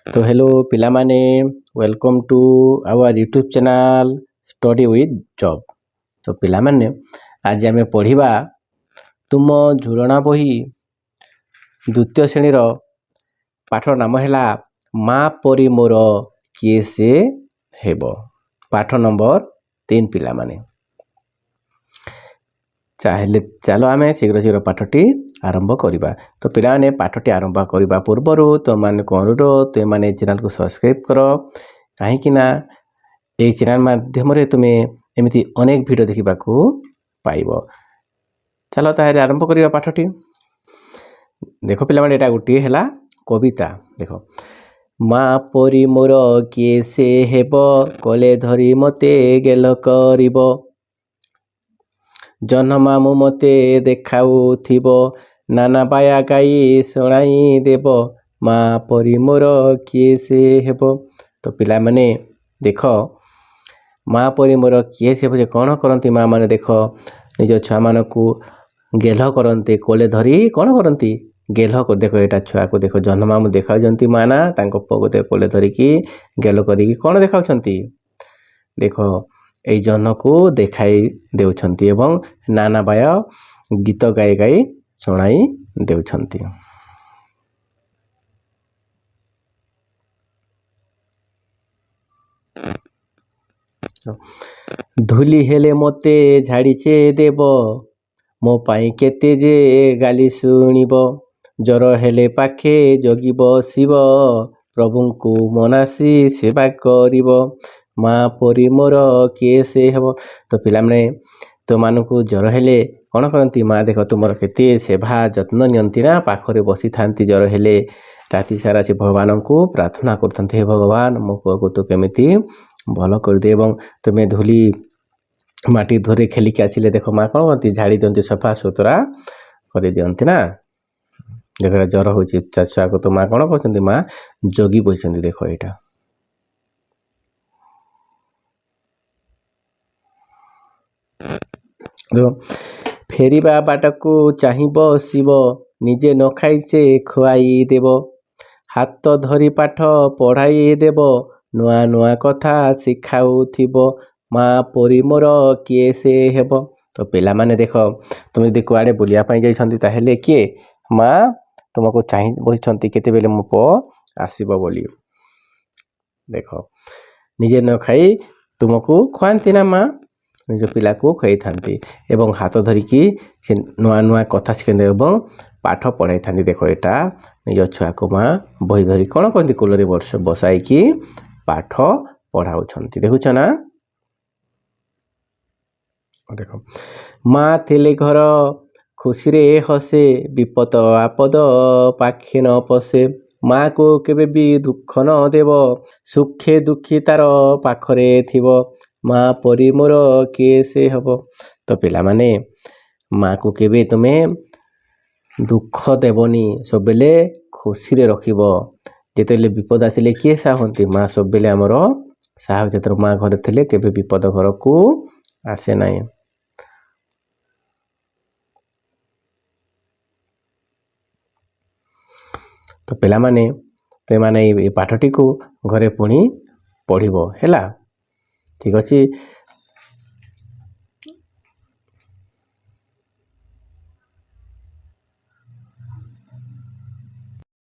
तो हेलो पिलामाने welcome to our YouTube channel study with job. तो पिलामाने आज आम पढ़ा तुम झुलना बही द्वितीय श्रेणी पाठ नाम है माँ परी मोर किए से हेब। पाठ नंबर 3 पिलामाने चाहे चलो आम शीघ्र शीघ्र पाठटी आरंभ करवा। तो पिलाने पाठटी आरंभ करने पूर्वर तुम मैंने अनुरोध तुम मैंने चैनल को सब्सक्राइब कर कहीं चैनल माध्यम तुम्हें एमती अनेक वीडियो देखा पाइब। चलो ताहले आरंभ करवा पाठटी। देख पिलाने एटा गोटे है कविता। देख माँ परी मोर किए से हेब कले धरी मते गेल करिब जन्मामु मते देखाउथिब नाना बाया गाई शुणाई देव माँ परी मोर किए से हेब। तो पिला माने देख माँ परी मोर किए से हेब कौन करती माँ माने देख निज छुआ मान को गेल करते कोले धरी कौन करती गेल कर। देख एटा छुआ को देख जन्मामु देखा माँ ना पुओ को कोले धरिकी गेल करी कौन देखा देख এই ଜହ୍ନକୁ ଦେଖାଇ ଦେଉଛନ୍ତି ଏବଂ ନାନା ବାୟ ଗୀତ ଗାଇ ଗାଇ ଶୁଣାଇ ଦେଉଛନ୍ତି। ଧୂଳି ହେଲେ ମୋତେ ଝାଡ଼ିଛେ ଦେବ ମୋ ପାଇଁ କେତେ ଯେ ଗାଲି ଶୁଣିବ ଜ୍ୱର ହେଲେ ପାଖେ ଜଗିବ ଶିବ ପ୍ରଭୁଙ୍କୁ ମନାସି ସେବା କରିବ माँ परी मोर किए से हेब। तो पिलाने तो मानू ज्वर हेले कौन करती माँ देख तुमर केते सेवा जत्न नियंती ना पाखरे बसी था ज्वर हेले राति सारा से भगवान को प्रार्थना करते हे भगवान मो पुओ को तो केमिति भल कर दे। एवं तुम्हें धूली माटी धरे खेलिकी आसिले देख माँ कौन करती झाड़ी दियंती सफा सुतरा कर दियंती ना। देख ज्वर हो छुआ को तो माँ कौन कर माँ जगी बसती। देख यहाँ फेरिबा बाटको चाहिब शिव निजे न खाई से खुआई देव हाथ धरी पाठ पढ़ाई देव नुआ नुआ कथा शिखाउथिब माँ परी मोर किए से हेब। तो पिला माने देख तुम यदि कुआड़े बुलिया जाइछंती ताहेले किए माँ तुमको चाहि बसिछंती केतेबेले मो पुओ आसीबो बोली। देख निजे न खाई तुमको खुआती ना माँ निज पिला को खुआई थांती एवं हाथ धरिकी से नुआ नुआ कथा शिखाई एवं पाठ पढ़ाई था। देख यहाँ निज छुआ को माँ बही धरी कौन करती कोलरे बसाई पाठ पढ़ाऊ देखुच ना। देख माँ थिले घर खुशी रे हसे विपद आपद पाखे न पसे माँ को केबे भी दुख न देव सुखे दुखी तार पाखरे थिब माँ परी मोर किए से हब। तो पिला माने माँ को केबे तुम्हें दुख देवनी सब बेले खुशी रे रखिब जेतेले विपद आसिले किए साहती माँ सब बेले आमर साहब जेतर माँ घर थिले केबे विपद घर को आसे नहीं। तो पिला माने तो माने पाठटी को घरे पुणी पढ़िबो हैला ठीक अछि।